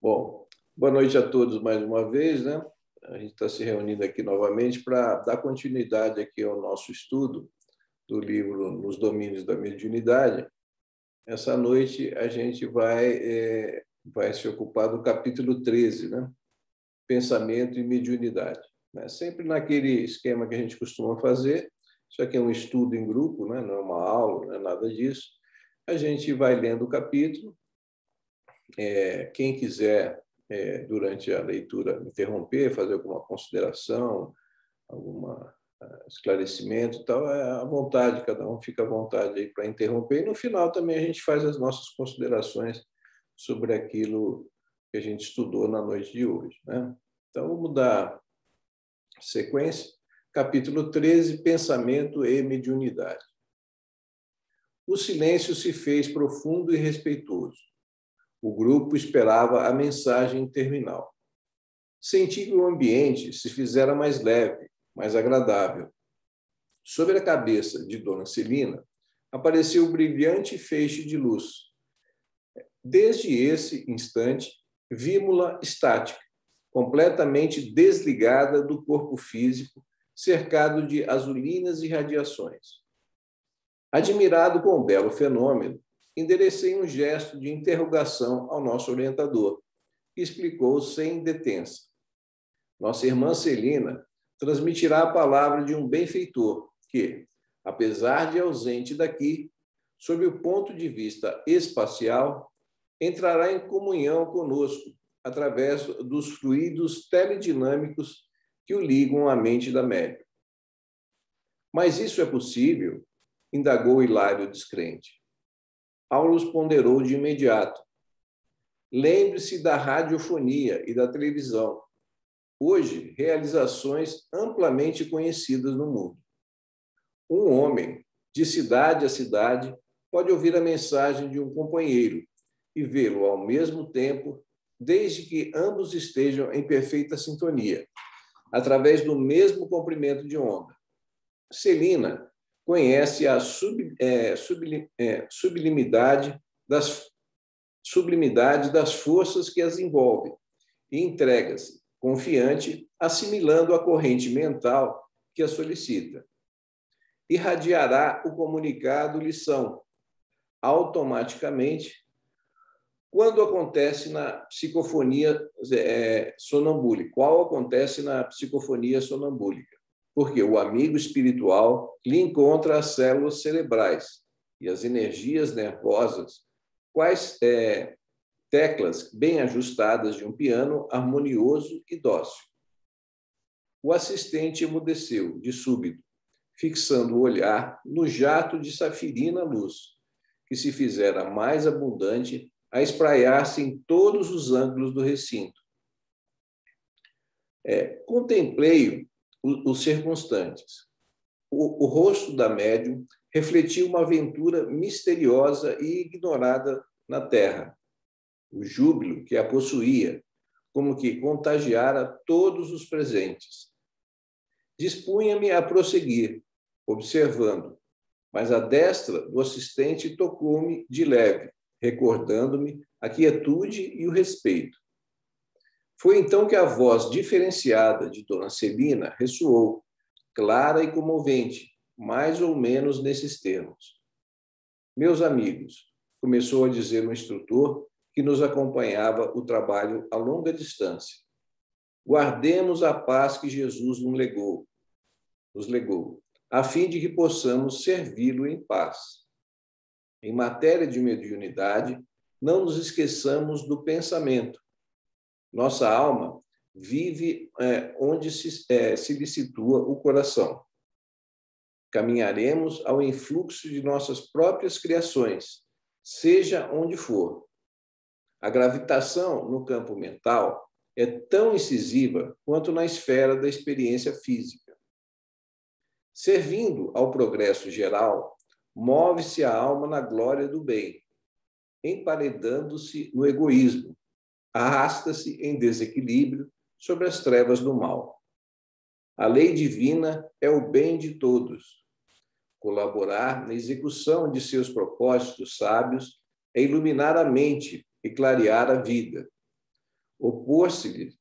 Bom, boa noite a todos mais uma vez, né? A gente está se reunindo aqui novamente para dar continuidade aqui ao nosso estudo do livro Nos Domínios da Mediunidade. Essa noite a gente vai se ocupar do capítulo 13, né? Pensamento e mediunidade. Né? Sempre naquele esquema que a gente costuma fazer, isso aqui é um estudo em grupo, né? Não é uma aula, não é nada disso. A gente vai lendo o capítulo. Quem quiser, durante a leitura, interromper, fazer alguma consideração, algum esclarecimento e tal, é à vontade, cada um fica à vontade aí para interromper. E no final também a gente faz as nossas considerações sobre aquilo que a gente estudou na noite de hoje, né? Então, vamos dar sequência. Capítulo 13, Pensamento e Mediunidade. O silêncio se fez profundo e respeitoso. O grupo esperava a mensagem terminal. Senti que o ambiente se fizera mais leve, mais agradável. Sobre a cabeça de Dona Celina, apareceu um brilhante feixe de luz. Desde esse instante, vimos-la estática, completamente desligada do corpo físico, cercado de azulinas e radiações. Admirado com o belo fenômeno, enderecei um gesto de interrogação ao nosso orientador, que explicou sem detença. Nossa irmã Celina transmitirá a palavra de um benfeitor que, apesar de ausente daqui, sob o ponto de vista espacial, entrará em comunhão conosco através dos fluidos teledinâmicos que o ligam à mente da médium. Mas isso é possível? Indagou Hilário descrente. Aulus ponderou de imediato. Lembre-se da radiofonia e da televisão. Hoje, realizações amplamente conhecidas no mundo. Um homem, de cidade a cidade, pode ouvir a mensagem de um companheiro e vê-lo ao mesmo tempo, desde que ambos estejam em perfeita sintonia, através do mesmo comprimento de onda. Celina conhece a sublimidade das forças que as envolvem e entrega-se, confiante, assimilando a corrente mental que a solicita. Irradiará o comunicado lição, automaticamente, quando acontece na psicofonia sonambúlica. Qual acontece na psicofonia sonambúlica? Porque o amigo espiritual lhe encontra as células cerebrais e as energias nervosas, quais teclas bem ajustadas de um piano harmonioso e dócil. O assistente emudeceu, de súbito, fixando o olhar no jato de safirina luz, que se fizera mais abundante a espraiar-se em todos os ângulos do recinto. Contemplei os circunstantes. O rosto da médium refletia uma aventura misteriosa e ignorada na terra. O júbilo que a possuía, como que contagiara todos os presentes. Dispunha-me a prosseguir, observando, mas a destra do assistente tocou-me de leve, recordando-me a quietude e o respeito. Foi então que a voz diferenciada de Dona Celina ressoou, clara e comovente, mais ou menos nesses termos. Meus amigos, começou a dizer o instrutor que nos acompanhava o trabalho a longa distância. Guardemos a paz que Jesus nos legou, a fim de que possamos servi-lo em paz. Em matéria de mediunidade, não nos esqueçamos do pensamento. Nossa alma vive onde se lhe situa o coração. Caminharemos ao influxo de nossas próprias criações, seja onde for. A gravitação no campo mental é tão incisiva quanto na esfera da experiência física. Servindo ao progresso geral, move-se a alma na glória do bem, emparedando-se no egoísmo, arrasta-se em desequilíbrio sobre as trevas do mal. A lei divina é o bem de todos. Colaborar na execução de seus propósitos sábios é iluminar a mente e clarear a vida. opor-lhe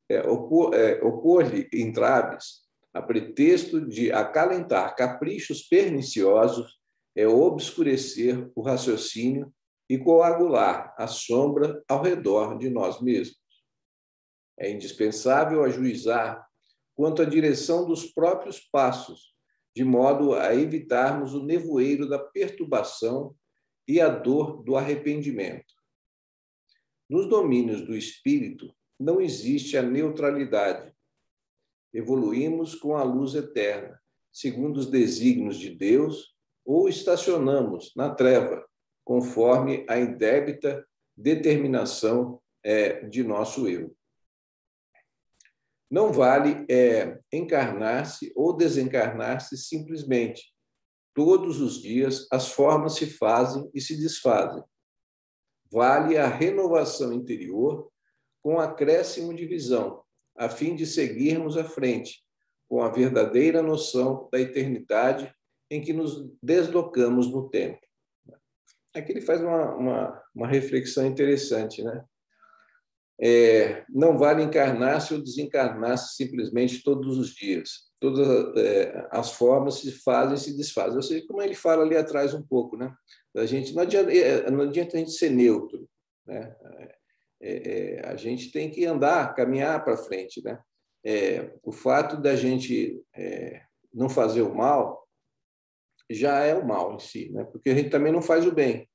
entraves, a pretexto de acalentar caprichos perniciosos, é obscurecer o raciocínio e coagular a sombra ao redor de nós mesmos. É indispensável ajuizar quanto à direção dos próprios passos, de modo a evitarmos o nevoeiro da perturbação e a dor do arrependimento. Nos domínios do espírito não existe a neutralidade. Evoluímos com a luz eterna, segundo os desígnios de Deus, ou estacionamos na treva, conforme a indébita determinação de nosso eu. Não vale encarnar-se ou desencarnar-se simplesmente. Todos os dias as formas se fazem e se desfazem. Vale a renovação interior com acréscimo de visão, a fim de seguirmos à frente, com a verdadeira noção da eternidade em que nos deslocamos no tempo. Aqui ele faz uma reflexão interessante, né? Não vale encarnar-se ou desencarnar-se simplesmente todos os dias. Todas as formas se fazem e se desfazem. Ou seja, como ele fala ali atrás um pouco, né? A gente, não adianta a gente ser neutro, né? A gente tem que andar, caminhar para frente, né? O fato da gente não fazer o mal já é o mal em si, né? Porque a gente também não faz o bem.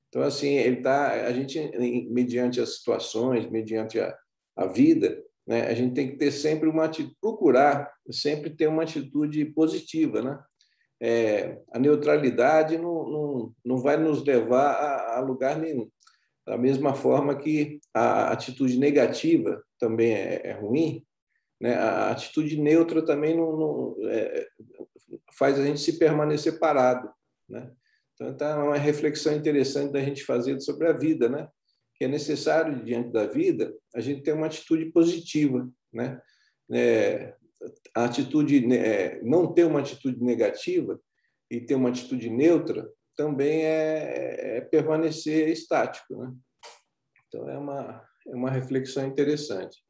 Então, assim, a gente, mediante as situações, mediante a vida, né, a gente tem que ter sempre uma atitude, procurar sempre ter uma atitude positiva, né? A neutralidade não vai nos levar a lugar nenhum. Da mesma forma que a atitude negativa também é ruim, né? A atitude neutra também não faz a gente se permanecer parado, né? Então, tá uma reflexão interessante da gente fazer sobre a vida, né? Que é necessário, diante da vida, a gente ter uma atitude positiva, né? A atitude, não ter uma atitude negativa e ter uma atitude neutra também é permanecer estático, né? Então, é uma reflexão interessante.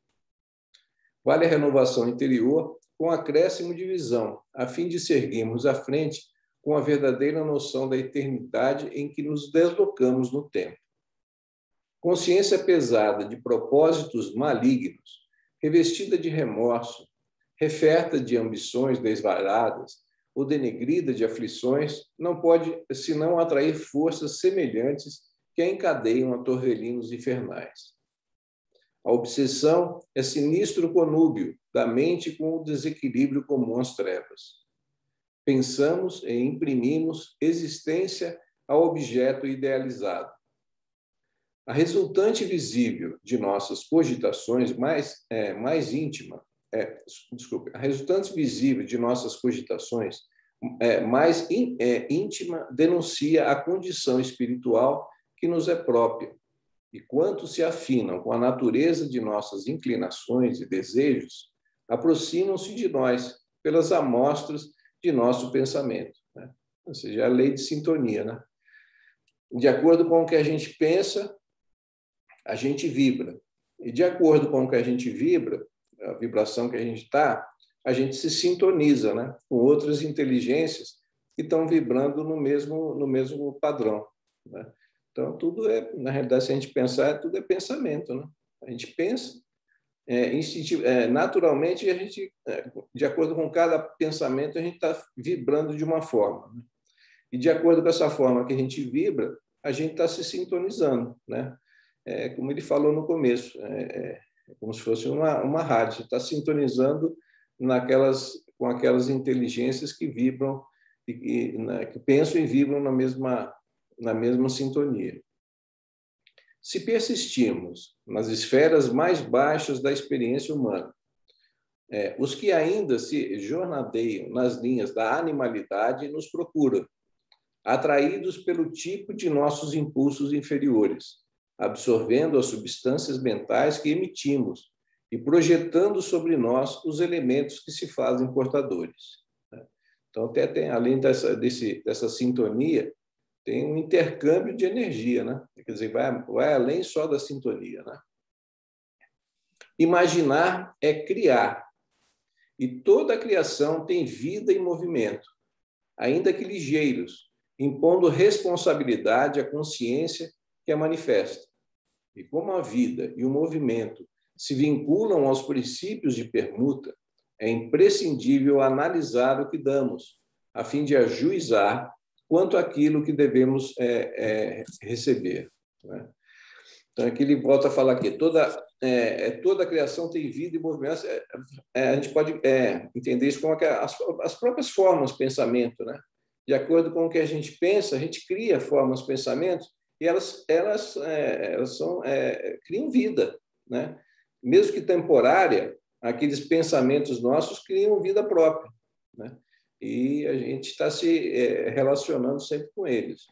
Vale a renovação interior com acréscimo de visão, a fim de seguirmos à frente com a verdadeira noção da eternidade em que nos deslocamos no tempo. Consciência pesada de propósitos malignos, revestida de remorso, referta de ambições desvaradas ou denegrida de aflições, não pode senão atrair forças semelhantes que a encadeiam a torvelinos infernais. A obsessão é sinistro conúbio da mente com o desequilíbrio comum às trevas. Pensamos e imprimimos existência ao objeto idealizado. A resultante visível de nossas cogitações mais íntima, a resultante visível de nossas cogitações mais íntima denuncia a condição espiritual que nos é própria, e quanto se afinam com a natureza de nossas inclinações e desejos, aproximam-se de nós pelas amostras de nosso pensamento, né? Ou seja, a lei de sintonia, né? De acordo com o que a gente pensa, a gente vibra. E de acordo com o que a gente vibra, a vibração que a gente está, a gente se sintoniza, né, com outras inteligências que estão vibrando no mesmo padrão, né? Então, tudo na realidade, se a gente pensar, tudo é pensamento, né? A gente pensa, naturalmente, a gente, de acordo com cada pensamento, a gente está vibrando de uma forma, né? E de acordo com essa forma que a gente vibra, a gente está se sintonizando, né? Como ele falou no começo, como se fosse uma rádio, você está sintonizando com aquelas inteligências que vibram, que pensam e vibram na mesma sintonia. Se persistirmos nas esferas mais baixas da experiência humana, os que ainda se jornadeiam nas linhas da animalidade nos procuram, atraídos pelo tipo de nossos impulsos inferiores, absorvendo as substâncias mentais que emitimos e projetando sobre nós os elementos que se fazem portadores. Então, além dessa sintonia, tem um intercâmbio de energia, né? Quer dizer, vai além só da sintonia, né? Imaginar é criar. E toda a criação tem vida e movimento, ainda que ligeiros, impondo responsabilidade à consciência que a manifesta. E como a vida e o movimento se vinculam aos princípios de permuta, é imprescindível analisar o que damos, a fim de ajuizar quanto àquilo que devemos receber. Né? Então, aqui ele volta a falar que toda a criação tem vida e movimento. A gente pode entender isso como as próprias formas de pensamento. Né? De acordo com o que a gente pensa, a gente cria formas de pensamento e elas criam vida. Né? Mesmo que temporária, aqueles pensamentos nossos criam vida própria. Né? E a gente está se relacionando sempre com eles.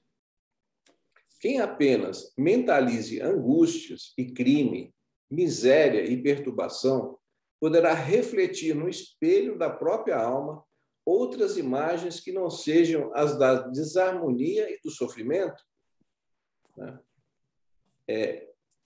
Quem apenas mentalize angústias e crime, miséria e perturbação, poderá refletir no espelho da própria alma outras imagens que não sejam as da desarmonia e do sofrimento.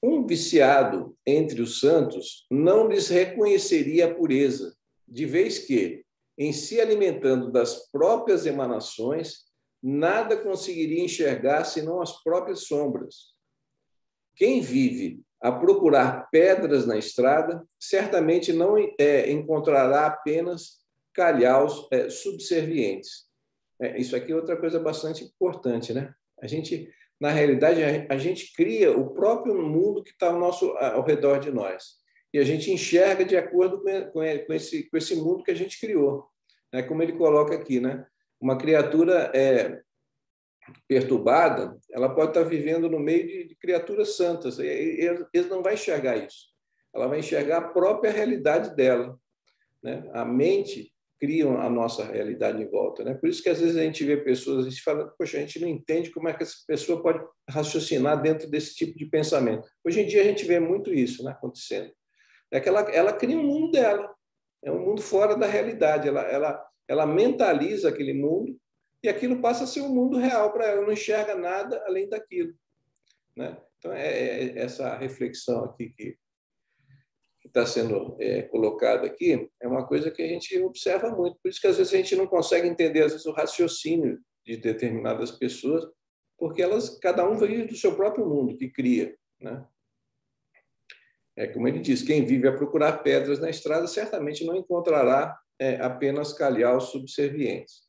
Um viciado entre os santos não lhes reconheceria a pureza, de vez que, em se alimentando das próprias emanações, nada conseguiria enxergar senão as próprias sombras. Quem vive a procurar pedras na estrada, certamente não encontrará apenas calhaus subservientes. Isso aqui é outra coisa bastante importante, né? Na realidade, a gente cria o próprio mundo que está ao redor de nós. E a gente enxerga de acordo com esse mundo que a gente criou. Como ele coloca aqui, né? Uma criatura perturbada, ela pode estar vivendo no meio de criaturas santas. Eles não vão enxergar isso. Ela vai enxergar a própria realidade dela. Né? A mente cria a nossa realidade em volta. Né? Por isso que, às vezes, a gente vê pessoas, a gente fala, poxa, a gente não entende como é que essa pessoa pode raciocinar dentro desse tipo de pensamento. Hoje em dia, a gente vê muito isso, né, acontecendo. É que ela cria um mundo dela. É um mundo fora da realidade. Ela mentaliza aquele mundo e aquilo passa a ser um mundo real para ela. Não enxerga nada além daquilo. Né? Então, essa reflexão aqui que está sendo colocada aqui é uma coisa que a gente observa muito. Por isso que, às vezes, a gente não consegue entender, às vezes, o raciocínio de determinadas pessoas, porque cada um vive do seu próprio mundo que cria. Né? Como ele diz, quem vive a procurar pedras na estrada certamente não encontrará apenas calhaus subservientes.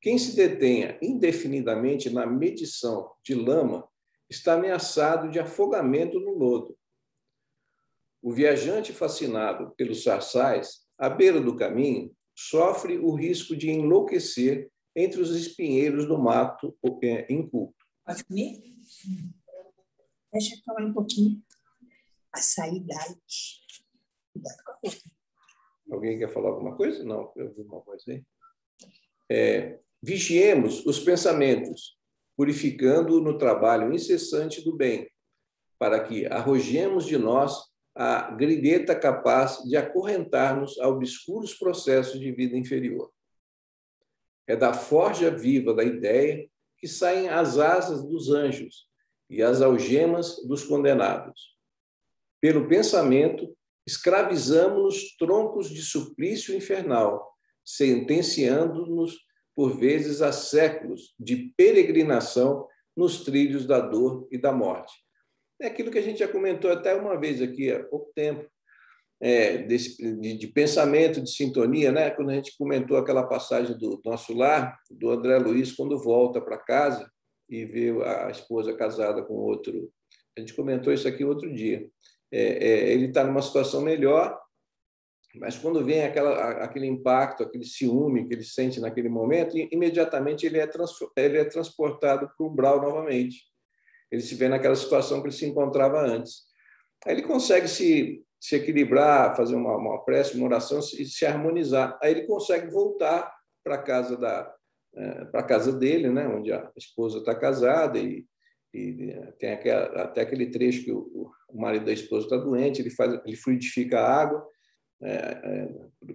Quem se detenha indefinidamente na medição de lama está ameaçado de afogamento no lodo. O viajante fascinado pelos sarçais, à beira do caminho, sofre o risco de enlouquecer entre os espinheiros do mato inculto. Pode comer? Deixa eu falar um pouquinho. Açaí diet. Cuidado com a boca. Alguém quer falar alguma coisa? Não, eu vi uma coisa aí. Vigiemos os pensamentos, purificando-o no trabalho incessante do bem, para que arrojemos de nós a grilheta capaz de acorrentar-nos a obscuros processos de vida inferior. É da forja viva da ideia que saem as asas dos anjos e as algemas dos condenados. Pelo pensamento, escravizamos-nos troncos de suplício infernal, sentenciando-nos, por vezes, a séculos de peregrinação nos trilhos da dor e da morte. É aquilo que a gente já comentou até uma vez aqui há pouco tempo, de pensamento, de sintonia, né? Quando a gente comentou aquela passagem do Nosso Lar, do André Luiz, quando volta para casa e vê a esposa casada com outro. A gente comentou isso aqui outro dia. Ele está numa situação melhor, mas quando vem aquele impacto, aquele ciúme que ele sente naquele momento, imediatamente ele é transportado para o umbral novamente. Ele se vê naquela situação que ele se encontrava antes. Aí ele consegue se equilibrar, fazer uma prece, uma oração, se harmonizar. Aí ele consegue voltar para a casa dele, né, onde a esposa está casada, e tem até aquele trecho que o marido da esposa está doente, ele fluidifica a água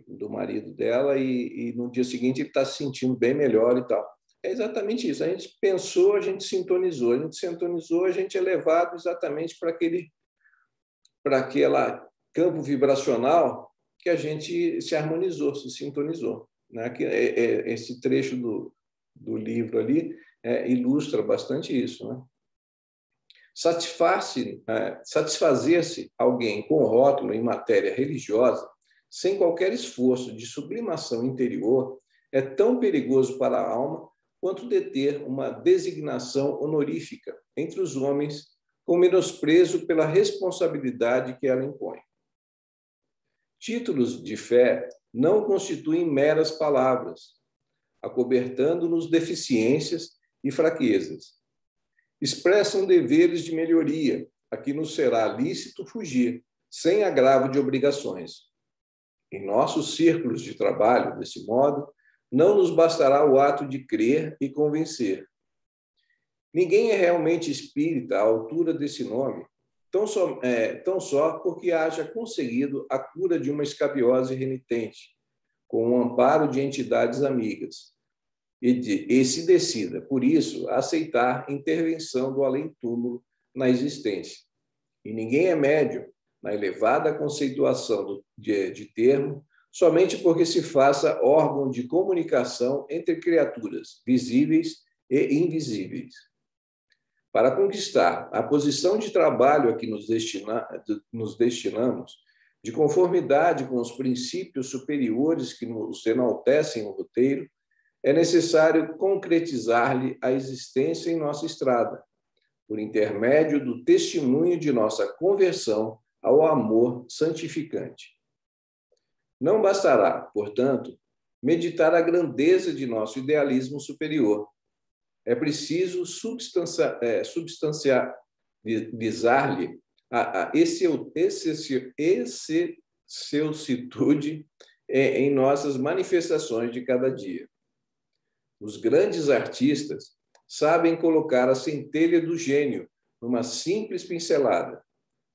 do marido dela, e no dia seguinte ele está se sentindo bem melhor e tal. É exatamente isso. A gente pensou, a gente sintonizou. A gente sintonizou, a gente é levado exatamente para aquela campo vibracional que a gente se harmonizou, se sintonizou. Né? Esse trecho do livro ali ilustra bastante isso. Né? Satisfazer-se alguém com rótulo em matéria religiosa, sem qualquer esforço de sublimação interior, é tão perigoso para a alma quanto deter uma designação honorífica entre os homens com menosprezo pela responsabilidade que ela impõe. Títulos de fé não constituem meras palavras, acobertando-nos deficiências e fraquezas. Expressam deveres de melhoria, a que nos será lícito fugir, sem agravo de obrigações. Em nossos círculos de trabalho, desse modo, não nos bastará o ato de crer e convencer. Ninguém é realmente espírita à altura desse nome, tão só porque haja conseguido a cura de uma escabiose renitente, com o amparo de entidades amigas, e se decida, por isso, a aceitar intervenção do além-túmulo na existência. E ninguém é médium, na elevada conceituação de termo, somente porque se faça órgão de comunicação entre criaturas visíveis e invisíveis. Para conquistar a posição de trabalho a que nos destinamos, de conformidade com os princípios superiores que nos enaltecem o roteiro, é necessário concretizar-lhe a existência em nossa estrada, por intermédio do testemunho de nossa conversão ao amor santificante. Não bastará, portanto, meditar a grandeza de nosso idealismo superior. É preciso substancializar-lhe a excelsitude em nossas manifestações de cada dia. Os grandes artistas sabem colocar a centelha do gênio numa simples pincelada,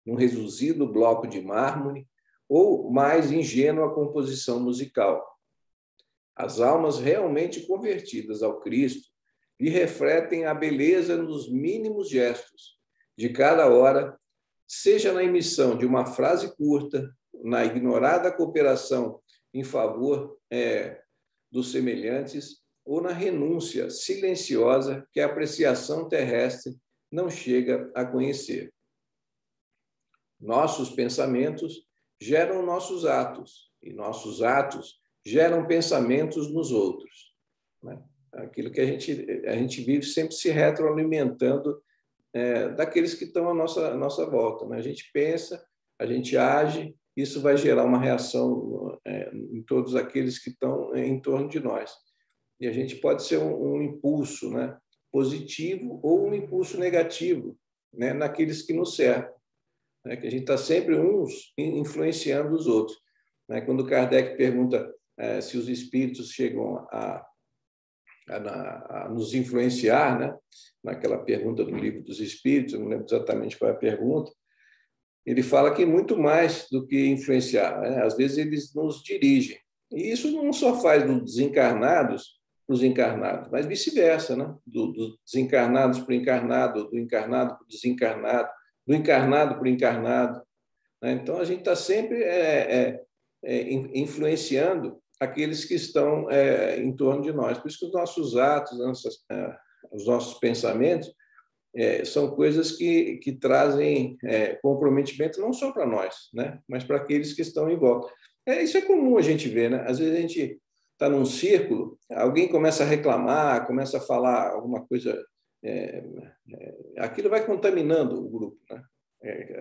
num reduzido bloco de mármore ou mais ingênua composição musical. As almas realmente convertidas ao Cristo lhe refletem a beleza nos mínimos gestos de cada hora, seja na emissão de uma frase curta, na ignorada cooperação em favor dos semelhantes, ou na renúncia silenciosa que a apreciação terrestre não chega a conhecer. Nossos pensamentos geram nossos atos, e nossos atos geram pensamentos nos outros. Né? Aquilo que a gente vive sempre se retroalimentando daqueles que estão à nossa volta. Né? A gente pensa, a gente age, isso vai gerar uma reação em todos aqueles que estão em torno de nós. E a gente pode ser um impulso, né, positivo ou um impulso negativo, né, naqueles que nos cercam. Né, que a gente está sempre uns influenciando os outros. Né? Quando Kardec pergunta se os espíritos chegam a nos influenciar, né? Naquela pergunta do Livro dos Espíritos, eu não lembro exatamente qual é a pergunta, ele fala que muito mais do que influenciar, né? Às vezes eles nos dirigem. E isso não só faz dos desencarnados para os encarnados, mas vice-versa, né? Dos desencarnados para o encarnado, do encarnado para o desencarnado, do encarnado para o encarnado. Né? Então, a gente está sempre influenciando aqueles que estão em torno de nós. Por isso que os nossos atos, os nossos pensamentos são coisas que trazem comprometimento não só para nós, né? Mas para aqueles que estão em volta. Isso é comum a gente ver, né? Às vezes a gente está num círculo, alguém começa a reclamar, começa a falar alguma coisa, aquilo vai contaminando o grupo, né?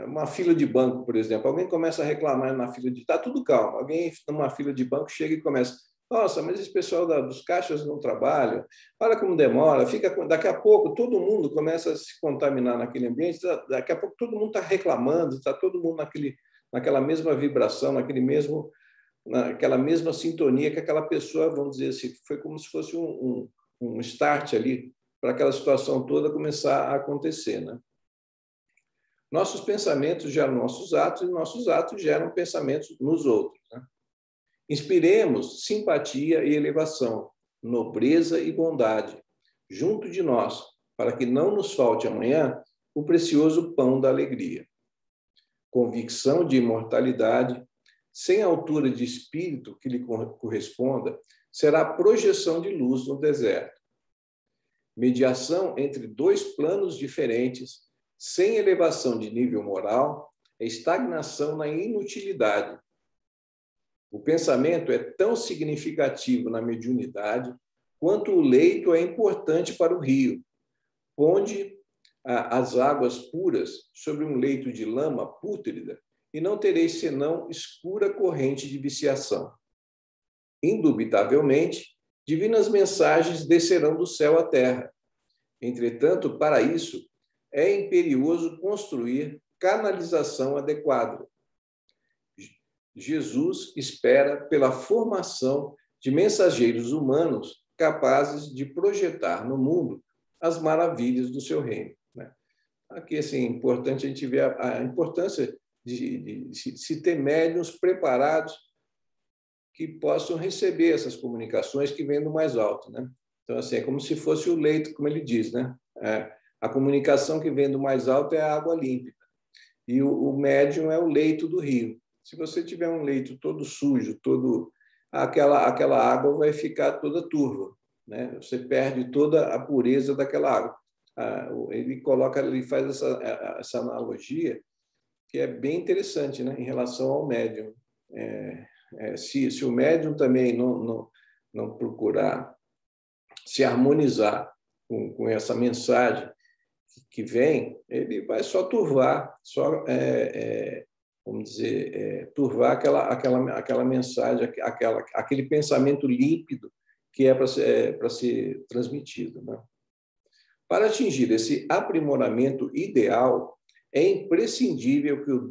Uma fila de banco, por exemplo, alguém começa a reclamar na fila de... Está tudo calmo. Alguém numa fila de banco chega e começa: nossa, mas esse pessoal dos caixas não trabalha, olha como demora, daqui a pouco todo mundo começa a se contaminar naquele ambiente, daqui a pouco todo mundo está reclamando, está todo mundo naquela mesma vibração, naquela mesma sintonia que aquela pessoa, vamos dizer assim, foi como se fosse um start ali para aquela situação toda começar a acontecer, né? Nossos pensamentos geram nossos atos e nossos atos geram pensamentos nos outros. Né? Inspiremos simpatia e elevação, nobreza e bondade, junto de nós, para que não nos falte amanhã o precioso pão da alegria. convicção de imortalidade, sem altura de espírito que lhe corresponda, será projeção de luz no deserto. Mediação entre dois planos diferentes, sem elevação de nível moral, é estagnação na inutilidade. O pensamento é tão significativo na mediunidade quanto o leito é importante para o rio. Ponde as águas puras sobre um leito de lama pútrida e não tereis senão escura corrente de viciação. Indubitavelmente, divinas mensagens descerão do céu à terra. Entretanto, para isso, é imperioso construir canalização adequada. Jesus espera pela formação de mensageiros humanos capazes de projetar no mundo as maravilhas do seu reino. Aqui, assim, é importante a gente ver a importância de se ter médiuns preparados que possam receber essas comunicações que vêm do mais alto, né? Então, assim, é como se fosse o leito, como ele diz, né? A comunicação que vem do mais alto é a água límpida. E o médium é o leito do rio. Se você tiver um leito todo sujo, aquela água vai ficar toda turva, né? Você perde toda a pureza daquela água. Ele faz essa analogia que é bem interessante, né, em relação ao médium. Se o médium também não procurar se harmonizar com essa mensagem que vem, ele vai só turvar, vamos dizer, turvar aquela mensagem, aquele pensamento límpido que é para ser transmitido, né? Para atingir esse aprimoramento ideal, é imprescindível que o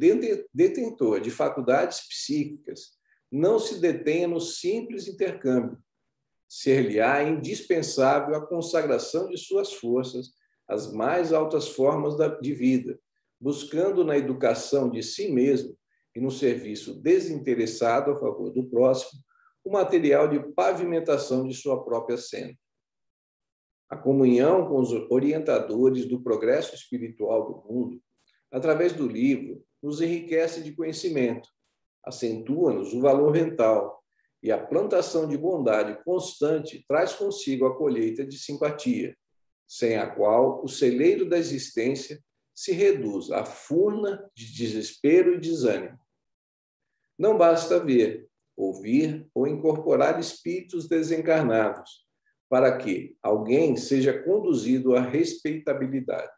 detentor de faculdades psíquicas não se detenha no simples intercâmbio. Ser-lhe-á indispensável a consagração de suas forças às mais altas formas de vida, buscando na educação de si mesmo e no serviço desinteressado a favor do próximo o material de pavimentação de sua própria senda. A comunhão com os orientadores do progresso espiritual do mundo, através do livro, nos enriquece de conhecimento, acentua-nos o valor mental e a plantação de bondade constante traz consigo a colheita de simpatia, sem a qual o celeiro da existência se reduz à furna de desespero e desânimo. Não basta ver, ouvir ou incorporar espíritos desencarnados, para que alguém seja conduzido à respeitabilidade.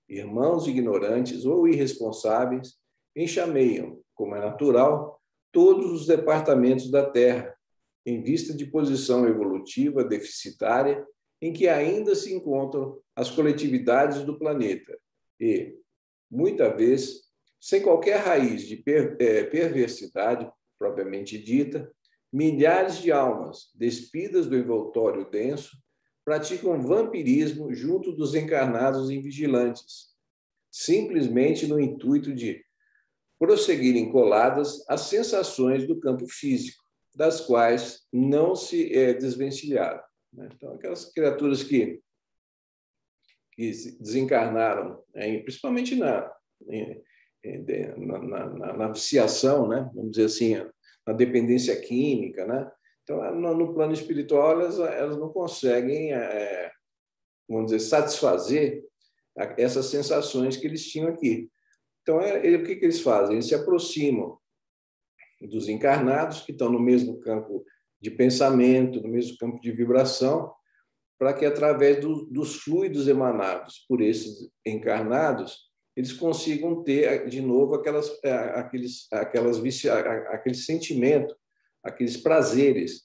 Irmãos ignorantes ou irresponsáveis enxameiam, como é natural, todos os departamentos da Terra, em vista de posição evolutiva deficitária em que ainda se encontram as coletividades do planeta e, muita vez, sem qualquer raiz de perversidade propriamente dita, milhares de almas, despidas do envoltório denso, praticam vampirismo junto dos encarnados invigilantes, simplesmente no intuito de prosseguirem coladas às sensações do campo físico, das quais não se desvencilharam. Então, aquelas criaturas que desencarnaram, principalmente na viciação, né? Vamos dizer assim, na dependência química, né? Então, no plano espiritual, elas não conseguem, vamos dizer, satisfazer essas sensações que eles tinham aqui. Então, o que eles fazem? Eles se aproximam dos encarnados, que estão no mesmo campo de pensamento, no mesmo campo de vibração, para que, através dos fluidos emanados por esses encarnados, eles consigam ter, de novo, aquele sentimento, aqueles prazeres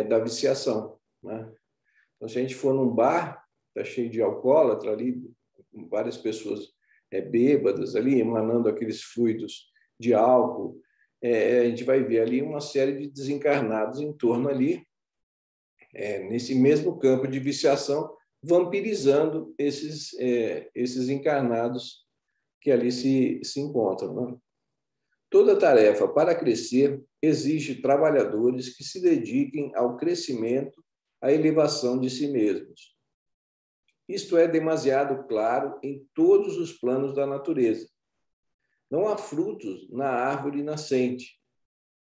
da viciação, né? Então, se a gente for num bar, está cheio de alcoólatra ali, várias pessoas bêbadas ali, emanando aqueles fluidos de álcool, a gente vai ver ali uma série de desencarnados em torno ali, nesse mesmo campo de viciação, vampirizando esses encarnados que ali se encontram, né? Toda tarefa para crescer exige trabalhadores que se dediquem ao crescimento, à elevação de si mesmos. Isto é demasiado claro em todos os planos da natureza. não há frutos na árvore nascente.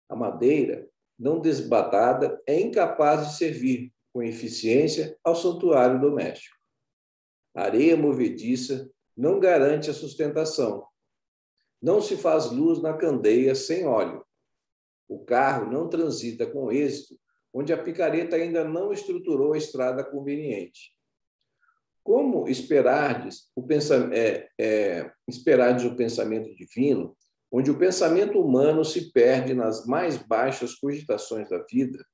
A madeira, não desbatada, é incapaz de servir com eficiência ao santuário doméstico. A areia movediça não garante a sustentação. Não se faz luz na candeia sem óleo. O carro não transita com êxito onde a picareta ainda não estruturou a estrada conveniente. Como esperardes o pensamento divino, onde o pensamento humano se perde nas mais baixas cogitações da vida?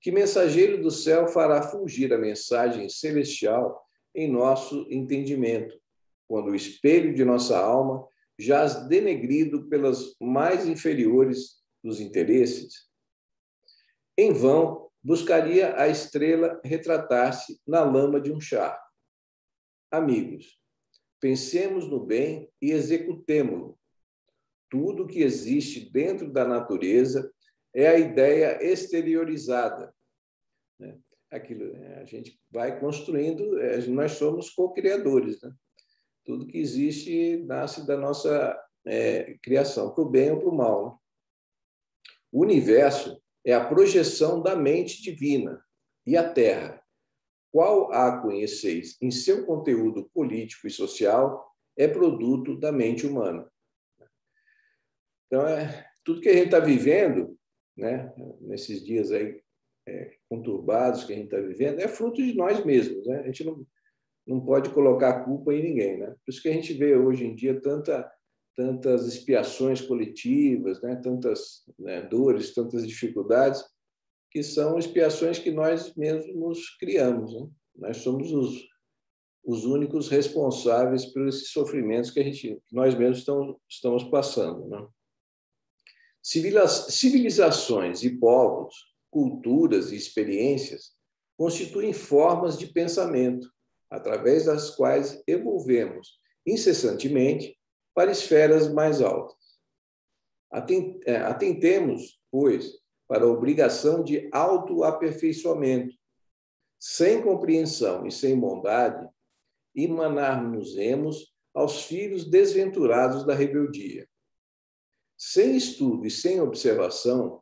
Que mensageiro do céu fará fulgir a mensagem celestial em nosso entendimento, quando o espelho de nossa alma jaz denegrido pelas mais inferiores dos interesses? Em vão buscaria a estrela retratar-se na lama de um charco. Amigos, pensemos no bem e executemo-lo. Tudo que existe dentro da natureza é a ideia exteriorizada. Aquilo, a gente vai construindo, nós somos co-criadores, né? Tudo que existe nasce da nossa criação, para o bem ou para o mal, né? O universo é a projeção da mente divina, e a Terra, qual a conheceis em seu conteúdo político e social, é produto da mente humana. Então, tudo que a gente está vivendo, né, nesses dias aí conturbados que a gente está vivendo, é fruto de nós mesmos, né? A gente não pode colocar a culpa em ninguém, né? Por isso que a gente vê hoje em dia tantas expiações coletivas, né? Tantas, né, dores, tantas dificuldades, que são expiações que nós mesmos criamos, né? Nós somos os únicos responsáveis por esses sofrimentos que nós mesmos estamos passando, né? Civilizações e povos, culturas e experiências constituem formas de pensamento, através das quais evolvemos incessantemente para esferas mais altas. Atentemos, pois, para a obrigação de autoaperfeiçoamento. Sem compreensão e sem bondade, emanar-nos-emos aos filhos desventurados da rebeldia. Sem estudo e sem observação,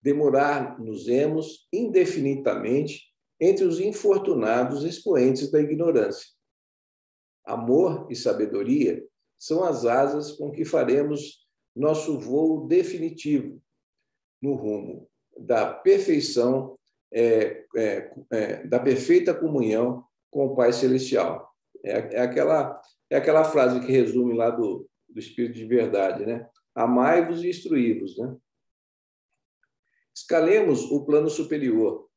demorar-nos-emos indefinidamente entre os infortunados expoentes da ignorância. Amor e sabedoria são as asas com que faremos nosso voo definitivo no rumo da perfeição, da perfeita comunhão com o Pai Celestial. É aquela frase que resume lá do Espírito de Verdade, né? Amai-vos e instruí-vos, né? Escalemos o plano superior,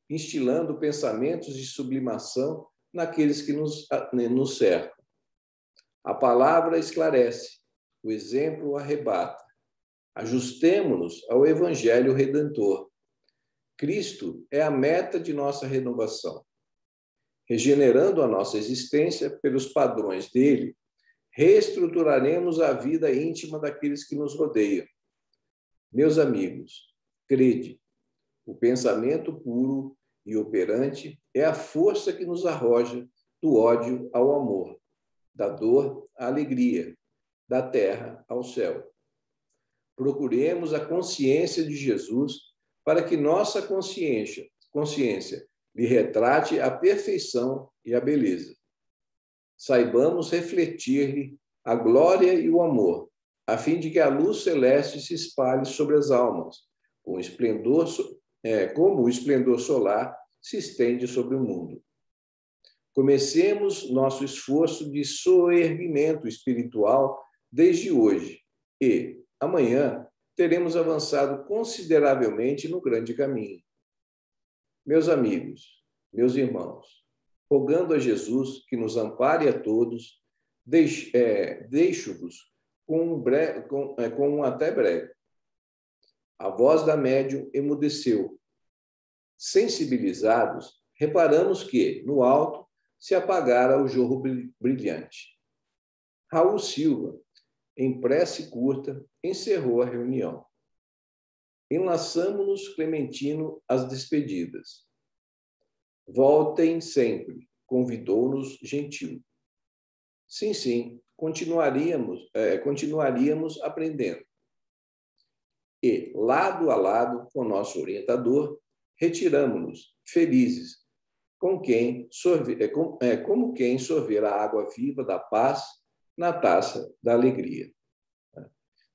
instilando pensamentos de sublimação naqueles que nos cercam. A palavra esclarece, o exemplo arrebata. Ajustemo-nos ao Evangelho Redentor. Cristo é a meta de nossa renovação. Regenerando a nossa existência pelos padrões dele, reestruturaremos a vida íntima daqueles que nos rodeiam. Meus amigos, crede, o pensamento puro e operante é a força que nos arroja do ódio ao amor, da dor à alegria, da terra ao céu. Procuremos a consciência de Jesus para que nossa consciência lhe retrate a perfeição e a beleza. Saibamos refletir-lhe a glória e o amor, a fim de que a luz celeste se espalhe sobre as almas, como o esplendor solar se estende sobre o mundo. Comecemos nosso esforço de soerguimento espiritual desde hoje e, amanhã, teremos avançado consideravelmente no grande caminho. Meus amigos, meus irmãos, rogando a Jesus que nos ampare a todos, deixo-vos com um até breve. A voz da médium emudeceu. Sensibilizados, reparamos que, no alto, se apagara o jorro brilhante. Raul Silva, em prece curta, encerrou a reunião. Enlaçamo-nos, Clementino, às despedidas. Voltem sempre, convidou-nos gentil. Sim, sim, continuaríamos aprendendo. E, lado a lado com o nosso orientador, retiramos-nos felizes, como quem sorver a água viva da paz na taça da alegria.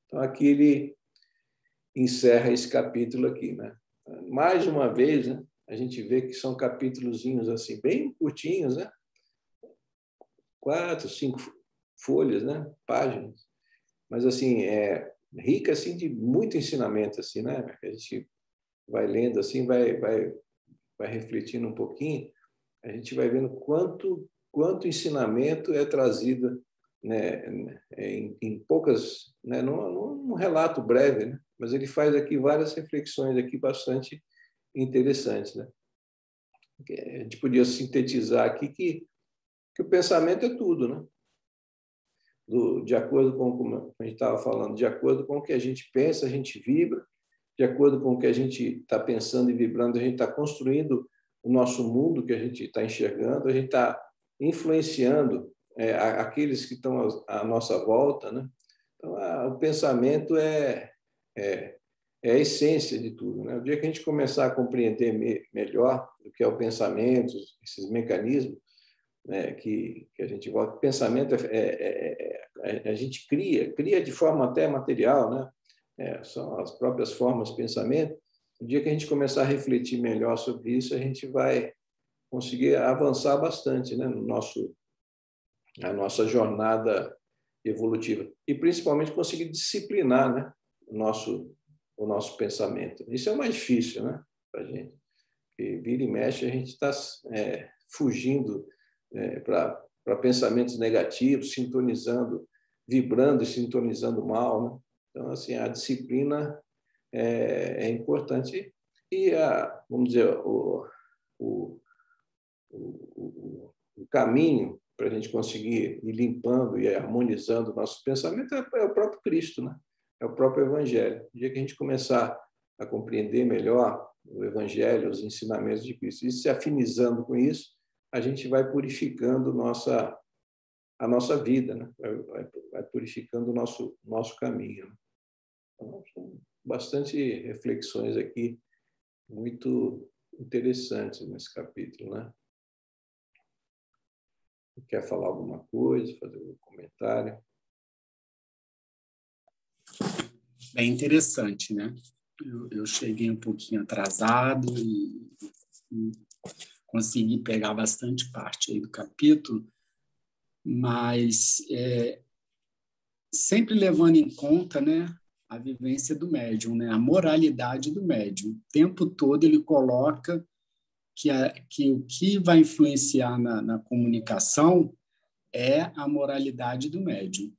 Então, aqui ele encerra esse capítulo aqui, né? Mais uma vez, né, a gente vê que são capítulozinhos assim, bem curtinhos, né? 4, 5 folhas, né? Páginas. Mas, assim, rica assim, de muito ensinamento, assim, né? A gente vai lendo assim, vai refletindo um pouquinho, a gente vai vendo quanto ensinamento é trazido, né, em poucas, né, num relato breve, né? Mas ele faz aqui várias reflexões aqui bastante interessantes, né? A gente podia sintetizar aqui que o pensamento é tudo, né? De acordo com como a gente estava falando, de acordo com o que a gente pensa, a gente vibra, de acordo com o que a gente está pensando e vibrando, a gente está construindo o nosso mundo que a gente está enxergando, a gente está influenciando aqueles que estão à nossa volta, né? Então, o pensamento é a essência de tudo, né? O dia que a gente começar a compreender melhor o que é o pensamento, esses mecanismos, né, que a gente volta, pensamento a gente cria de forma até material, né? São as próprias formas de pensamento. O dia que a gente começar a refletir melhor sobre isso, a gente vai conseguir avançar bastante, né, na nossa jornada evolutiva. E, principalmente, conseguir disciplinar, né, o nosso pensamento. Isso é o mais difícil, né, para a gente. Porque vira e mexe, a gente está fugindo para pensamentos negativos, vibrando e sintonizando mal, né? Então, assim, a disciplina é importante e, vamos dizer, o caminho para a gente conseguir ir limpando e harmonizando o nosso pensamento é o próprio Cristo, né? É o próprio Evangelho. No dia que a gente começar a compreender melhor o Evangelho, os ensinamentos de Cristo, e se afinizando com isso, a gente vai purificando a nossa vida, né? Vai purificando o nosso caminho. Então, são bastante reflexões aqui, muito interessantes nesse capítulo, né? Quer falar alguma coisa, fazer um comentário? Bem interessante, né? Eu cheguei um pouquinho atrasado e consegui pegar bastante parte aí do capítulo, mas sempre levando em conta, né, a vivência do médium, né, a moralidade do médium. O tempo todo ele coloca que o que vai influenciar na comunicação é a moralidade do médium.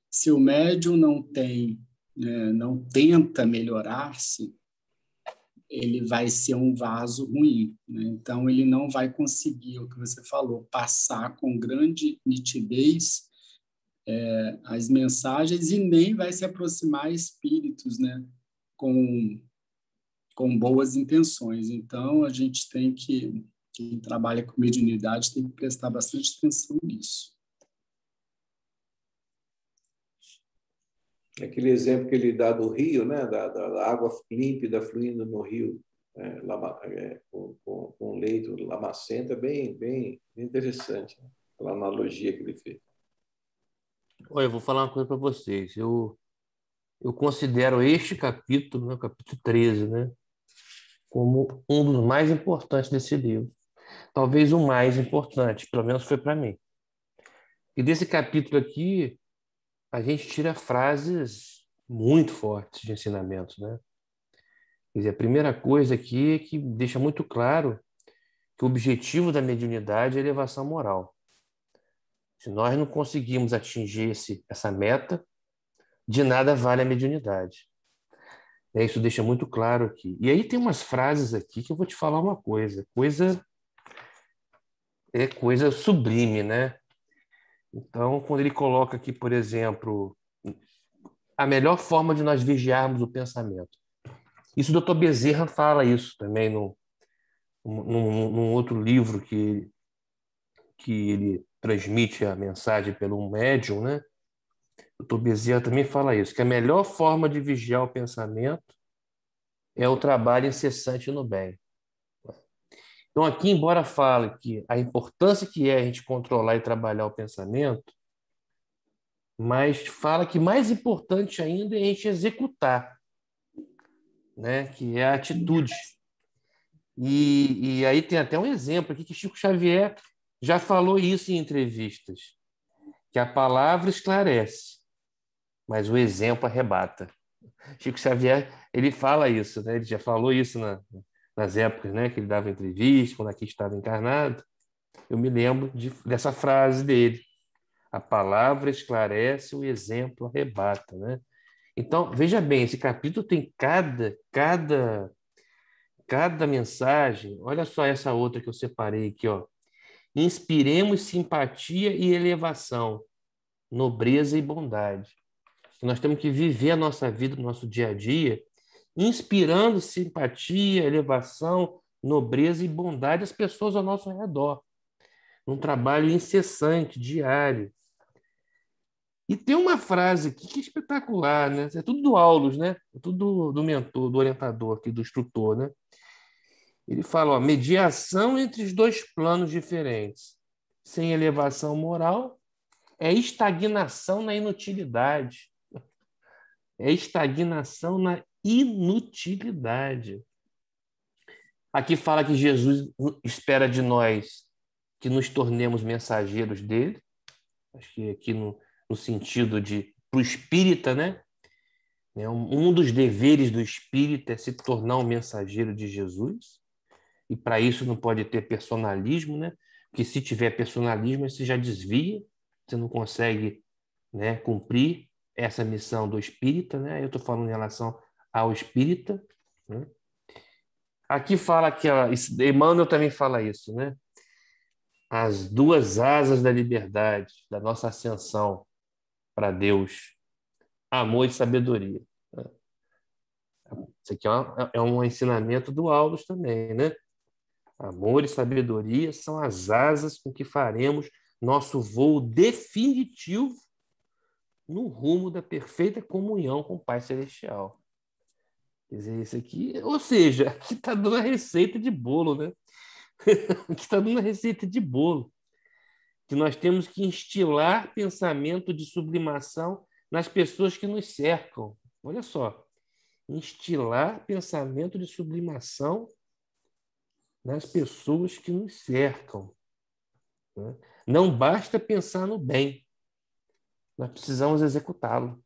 Se o médium não tenta melhorar-se, ele vai ser um vaso ruim, né? Então, ele não vai conseguir, o que você falou, passar com grande nitidez as mensagens e nem vai se aproximar a espíritos, né? Com boas intenções. Então, a gente tem quem trabalha com mediunidade tem que prestar bastante atenção nisso. Aquele exemplo que ele dá do rio, né? Da água límpida fluindo no rio, com leito lamacento, é bem interessante, né? Aquela analogia que ele fez. Olha, eu vou falar uma coisa para vocês. Eu considero este capítulo, né, o capítulo 13, né, como um dos mais importantes desse livro. Talvez o mais importante, pelo menos foi para mim. E desse capítulo aqui, a gente tira frases muito fortes de ensinamentos, né? Quer dizer, a primeira coisa aqui é que deixa muito claro que o objetivo da mediunidade é a elevação moral. Se nós não conseguimos atingir essa meta, de nada vale a mediunidade. Isso deixa muito claro aqui. E aí tem umas frases aqui que eu vou te falar uma coisa. Coisa sublime, né? Então, quando ele coloca aqui, por exemplo, a melhor forma de nós vigiarmos o pensamento. Isso o Dr. Bezerra fala isso também num outro livro que ele transmite a mensagem pelo médium, né? O Dr. Bezerra também fala isso, que a melhor forma de vigiar o pensamento é o trabalho incessante no bem. Então, aqui, embora fale que a importância que é a gente controlar e trabalhar o pensamento, mas fala que mais importante ainda é a gente executar, né? Que é a atitude. E aí tem até um exemplo aqui que Chico Xavier já falou isso em entrevistas, que a palavra esclarece, mas o exemplo arrebata. Chico Xavier, ele fala isso, né? Ele já falou isso nas épocas, né, que ele dava entrevista, quando aqui estava encarnado. Eu me lembro dessa frase dele. A palavra esclarece, o exemplo arrebata, né? Então, veja bem, esse capítulo tem cada mensagem. Olha só essa outra que eu separei aqui, ó. Inspiremos simpatia e elevação, nobreza e bondade. Nós temos que viver a nossa vida, o nosso dia a dia, inspirando simpatia, elevação, nobreza e bondade às pessoas ao nosso redor, num trabalho incessante, diário. E tem uma frase aqui que é espetacular, né? É tudo do Aulus, né? É tudo do mentor, do orientador aqui, do instrutor, né? Ele fala, ó, mediação entre os dois planos diferentes, sem elevação moral, é estagnação na inutilidade. É estagnação na inutilidade. Aqui fala que Jesus espera de nós que nos tornemos mensageiros dele. Acho que aqui no sentido de para o espírita, né? Um dos deveres do espírita é se tornar um mensageiro de Jesus. E para isso não pode ter personalismo, né? Porque se tiver personalismo, você já desvia, você não consegue, né, cumprir essa missão do espírita, né? Eu estou falando em relação ao espírita, né? Aqui fala que Emmanuel também fala isso, né? As duas asas da liberdade, da nossa ascensão para Deus, amor e sabedoria. Isso aqui é um ensinamento do Aulus também, né? Amor e sabedoria são as asas com que faremos nosso voo definitivo no rumo da perfeita comunhão com o Pai Celestial. Quer dizer, isso aqui, ou seja, aqui está dando a receita de bolo, né? Aqui está dando a receita de bolo. Que nós temos que instilar pensamento de sublimação nas pessoas que nos cercam. Olha só, instilar pensamento de sublimação nas pessoas que nos cercam, né? Não basta pensar no bem, nós precisamos executá-lo.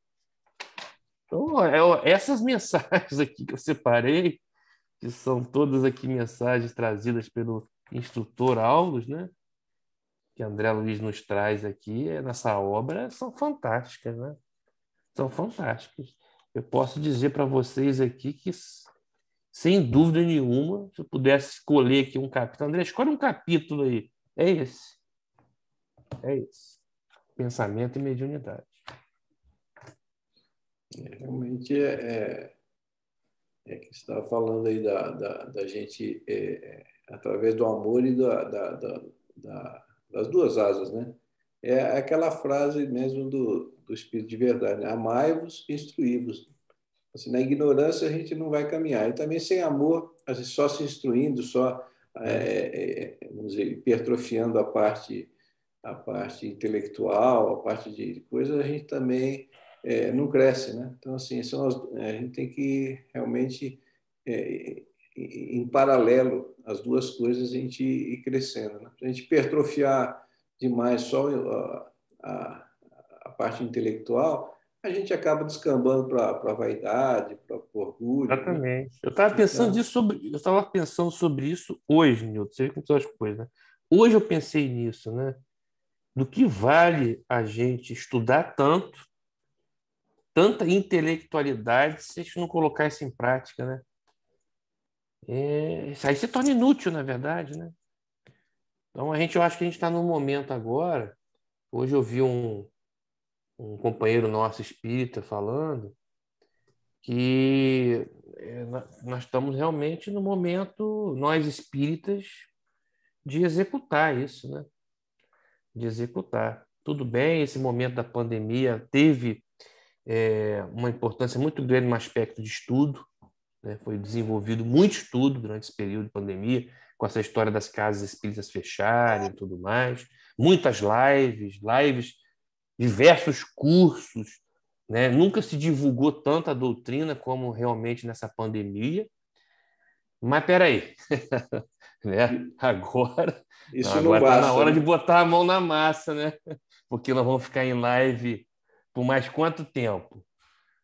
Então, essas mensagens aqui que eu separei, que são todas aqui mensagens trazidas pelo instrutor Aulus, né? Que André Luiz nos traz aqui nessa obra, são fantásticas, né? São fantásticas. Eu posso dizer para vocês aqui que, sem dúvida nenhuma, se eu pudesse escolher aqui um capítulo, André, escolhe um capítulo aí. É esse. É esse. Pensamento e mediunidade. Realmente que você estava falando aí da gente, através do amor e das duas asas, né? É aquela frase mesmo do Espírito de Verdade, né? Amai-vos e instruí-vos. Assim, na ignorância a gente não vai caminhar. E também sem amor, a gente só se instruindo, só vamos dizer, hipertrofiando a parte intelectual, a parte de coisas, a gente também não cresce, né? Então, assim, a gente tem que realmente, em paralelo, as duas coisas, a gente ir crescendo, né? Se a gente hipertrofiar demais só a parte intelectual, a gente acaba descambando para a vaidade, para o orgulho, né? Exatamente. Eu estava pensando sobre isso hoje, Nilton. Você vê como são as coisas, né? Hoje eu pensei nisso, né? Do que vale a gente estudar tanta intelectualidade, se a gente não colocar isso em prática, né? Isso aí se torna inútil, na verdade, né? Então, eu acho que a gente está num momento agora. Hoje eu vi um companheiro nosso espírita falando que nós estamos realmente no momento, nós espíritas, de executar isso, né? de executar. Tudo bem, esse momento da pandemia teve uma importância muito grande no aspecto de estudo, né? Foi desenvolvido muito estudo durante esse período de pandemia, com essa história das casas espíritas fecharem e tudo mais, muitas lives, diversos cursos, né? Nunca se divulgou tanto a doutrina como realmente nessa pandemia. Mas peraí, né? Isso não Agora está na basta, hora de né? botar a mão na massa, né? Porque nós vamos ficar em live por mais quanto tempo,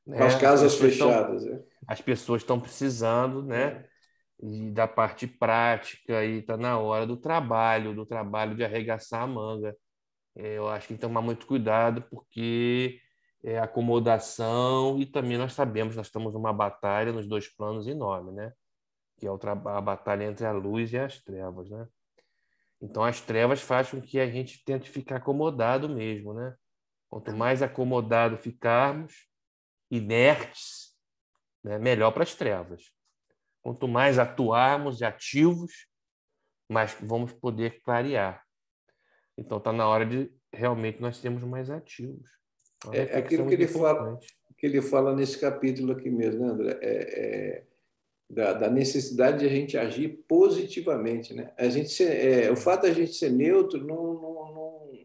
Com as né? casas fechadas, né? As pessoas estão precisando, né? E da parte prática, e está na hora do trabalho de arregaçar a manga. Eu acho que tem que tomar muito cuidado, porque é acomodação, e também nós sabemos, nós estamos numa batalha nos dois planos enorme, né? Que é a batalha entre a luz e as trevas, né? Então, as trevas fazem com que a gente tente ficar acomodado mesmo, né? Quanto mais acomodado ficarmos, inertes, né? Melhor para as trevas. Quanto mais atuarmos e ativos, mais vamos poder clarear. Então, está na hora de realmente nós sermos mais ativos. Uma É aquilo reflexão muito importante. que ele fala nesse capítulo aqui mesmo, né, André? Da necessidade de a gente agir positivamente, né? O fato da gente ser neutro,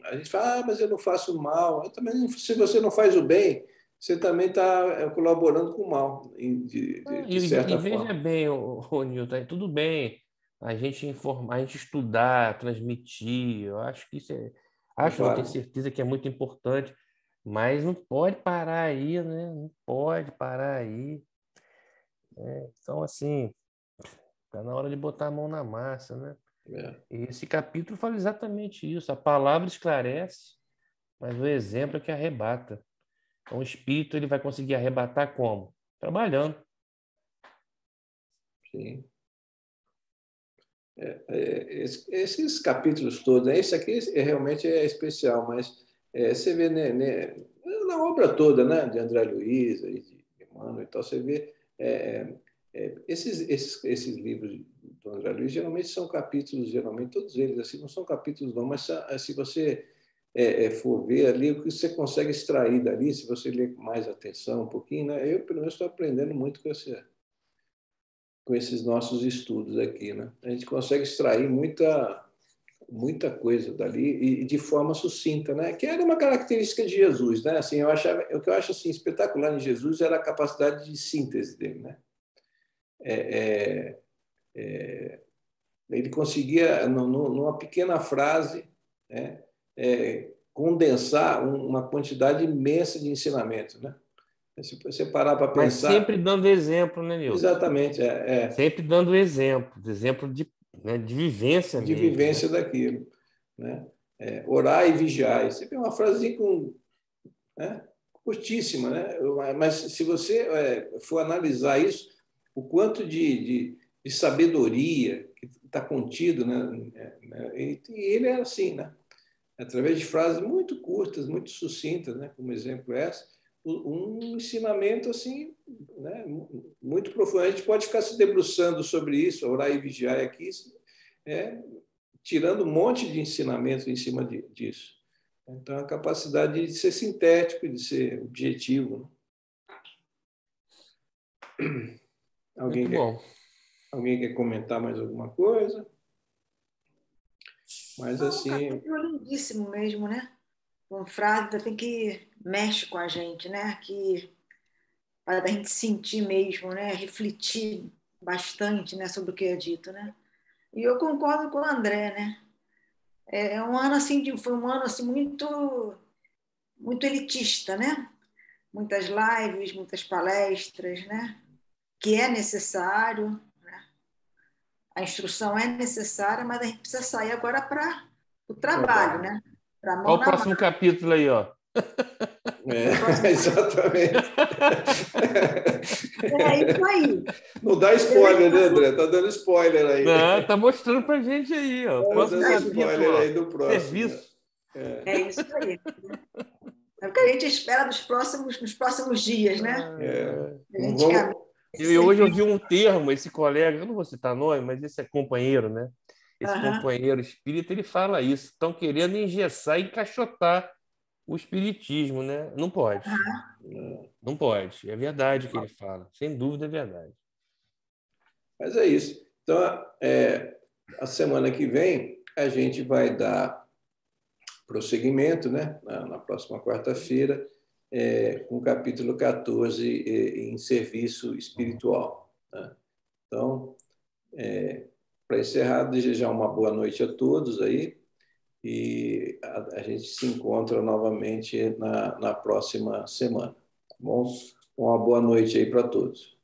a gente fala, mas eu não faço mal. Eu também, se você não faz o bem, você também está colaborando com o mal, de E certa veja forma. bem, ô Nilton, tudo bem a gente informar, a gente estudar, transmitir. Eu acho que isso É não tenho válido. certeza que é muito importante, mas não pode parar aí, né? Não pode parar aí. Então, assim, está na hora de botar a mão na massa, né? É. E esse capítulo fala exatamente isso. A palavra esclarece, mas o exemplo é que arrebata. Então, o espírito ele vai conseguir arrebatar como? Trabalhando. Sim. Esses capítulos todos, né? Esse aqui realmente é especial, mas você vê na obra toda, né, de André Luiz e de Emmanuel e tal, você vê esses livros do André Luiz geralmente são capítulos, geralmente todos eles assim não são capítulos não, mas se você for ver ali o que você consegue extrair dali, se você ler com mais atenção um pouquinho, né? Eu pelo menos estou aprendendo muito com esses nossos estudos aqui, né? A gente consegue extrair muita coisa dali e de forma sucinta, né? Que era uma característica de Jesus, né? Assim, o que eu acho assim espetacular em Jesus era a capacidade de síntese dele, né? Ele conseguia numa pequena frase, né? Condensar uma quantidade imensa de ensinamento, né? Se você parar para Mas sempre pensar, dando exemplo, né, Nilton? exatamente, Sempre dando exemplo de vivência de mesmo, né? vivência daquilo, né? Orar e vigiar. Sempre é uma frase né, curtíssima, né? Mas se você for analisar isso, o quanto de sabedoria que está contido, né? E ele é assim, né? Através de frases muito curtas, muito sucintas, né? Como exemplo essa, um ensinamento assim, né? Muito profundo. A gente pode ficar se debruçando sobre isso, orar e vigiar aqui, é, tirando um monte de ensinamentos em cima disso. Então, a capacidade de ser sintético, de ser objetivo. Muito bom. Alguém quer comentar mais alguma coisa? Mas, assim... Um capítulo lindíssimo mesmo, né? Com frase assim, que mexe com a gente, né? Que faz a gente sentir mesmo, né? Refletir bastante, né? Sobre o que é dito, né? E eu concordo com o André, né? É um ano assim, foi um ano assim muito elitista, né? Muitas lives, muitas palestras, né? Que é necessário, né? A instrução é necessária, mas a gente precisa sair agora para o trabalho, né? Para a mão Olha o na próximo massa. capítulo aí, ó. Exatamente. É isso aí. Não dá spoiler, né, André? Está dando spoiler aí. Tá mostrando pra gente aí, ó. Está Próximo dando capítulo, spoiler ó. aí do próximo. Serviço. É isso aí. É o que a gente espera nos próximos dias, né? A Não gente caminha vamos... esse E hoje eu serviço. vi um termo, esse colega, eu não vou citar nome, mas esse é companheiro, né? esse companheiro espírita, ele fala isso. Estão querendo engessar e encaixotar o espiritismo, né? Não pode. Não pode. É verdade o que ele fala. Sem dúvida é verdade. Mas é isso. Então, a semana que vem, a gente vai dar prosseguimento, né? Na próxima quarta-feira, com o capítulo 14, em serviço espiritual. Né? Então, para encerrar, desejar uma boa noite a todos aí e a gente se encontra novamente na próxima semana. Tá bom? Uma boa noite aí para todos.